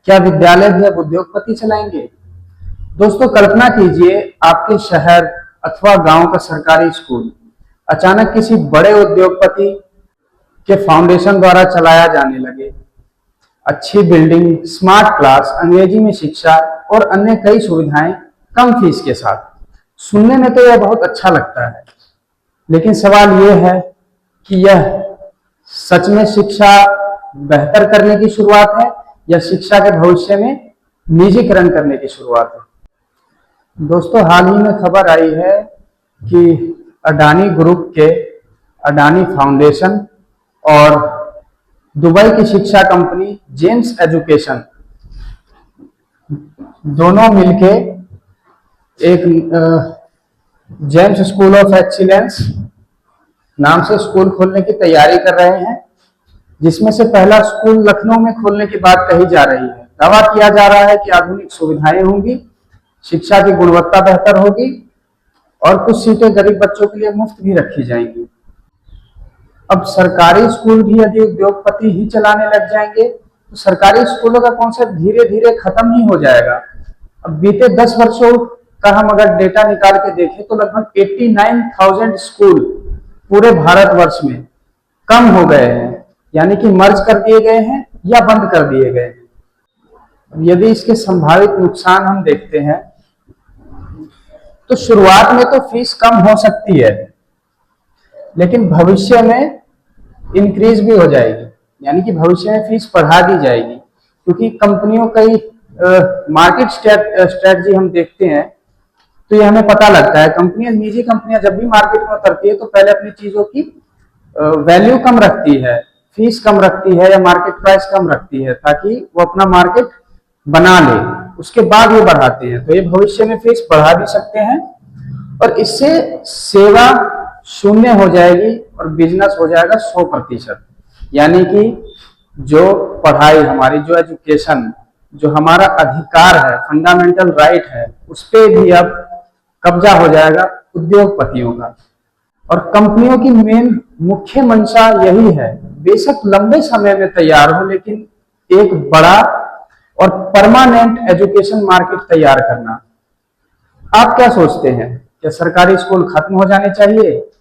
क्या विद्यालय भी अब उद्योगपति चलाएंगे? दोस्तों कल्पना कीजिए, आपके शहर अथवा गांव का सरकारी स्कूल अचानक किसी बड़े उद्योगपति के फाउंडेशन द्वारा चलाया जाने लगे। अच्छी बिल्डिंग, स्मार्ट क्लास, अंग्रेजी में शिक्षा और अन्य कई सुविधाएं कम फीस के साथ। सुनने में तो यह बहुत अच्छा लगता है, लेकिन सवाल यह है कि यह सच में शिक्षा बेहतर करने की शुरुआत है या शिक्षा के भविष्य में निजीकरण करने की शुरुआत है? दोस्तों हाल ही में खबर आई है कि अडानी ग्रुप के अडानी फाउंडेशन और दुबई की शिक्षा कंपनी जेम्स एजुकेशन दोनों मिलके एक जेम्स स्कूल ऑफ एक्सीलेंस नाम से स्कूल खोलने की तैयारी कर रहे हैं, जिसमें से पहला स्कूल लखनऊ में खोलने की बात कही जा रही है। दावा किया जा रहा है कि आधुनिक सुविधाएं होंगी, शिक्षा की गुणवत्ता बेहतर होगी और कुछ सीटें गरीब बच्चों के लिए मुफ्त भी रखी जाएंगी। अब सरकारी स्कूल भी यदि उद्योगपति ही चलाने लग जाएंगे तो सरकारी स्कूलों का कॉन्सेप्ट धीरे धीरे खत्म ही हो जाएगा। अब बीते 10 वर्षों का हम अगर डेटा निकाल के देखें तो लगभग 89,000 स्कूल पूरे भारतवर्ष में कम हो गए हैं, यानी कि मर्ज कर दिए गए हैं या बंद कर दिए गए हैं। यदि इसके संभावित नुकसान हम देखते हैं तो शुरुआत में तो फीस कम हो सकती है, लेकिन भविष्य में इंक्रीज भी हो जाएगी, यानी कि भविष्य में फीस बढ़ा दी जाएगी, क्योंकि कंपनियों की मार्केट स्ट्रेटजी हम देखते हैं तो ये हमें पता लगता है। निजी कंपनियां जब भी मार्केट में उतरती है तो पहले अपनी चीजों की वैल्यू कम रखती है, फीस कम रखती है या मार्केट प्राइस कम रखती है, ताकि वो अपना मार्केट बना ले, उसके बाद ये बढ़ाते हैं। तो ये भविष्य में फीस बढ़ा भी सकते हैं और इससे सेवा शून्य हो जाएगी और बिजनेस हो जाएगा 100%। यानी कि जो पढ़ाई हमारी, जो एजुकेशन, जो हमारा अधिकार है, फंडामेंटल राइट है, उस पर भी अब कब्जा हो जाएगा उद्योगपतियों का। और कंपनियों की मुख्य मंशा यही है, बेशक लंबे समय में तैयार हो, लेकिन एक बड़ा और परमानेंट एजुकेशन मार्केट तैयार करना। आप क्या सोचते हैं, क्या सरकारी स्कूल खत्म हो जाने चाहिए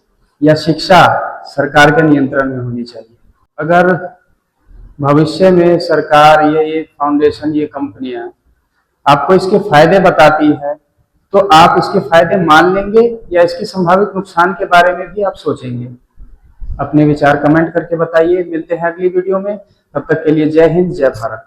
या शिक्षा सरकार के नियंत्रण में होनी चाहिए? अगर भविष्य में सरकार ये फाउंडेशन, ये कंपनियां आपको इसके फायदे बताती है तो आप इसके फायदे मान लेंगे या इसके संभावित नुकसान के बारे में भी आप सोचेंगे? अपने विचार कमेंट करके बताइए। मिलते हैं अगली वीडियो में, तब तक के लिए जय हिंद, जय भारत।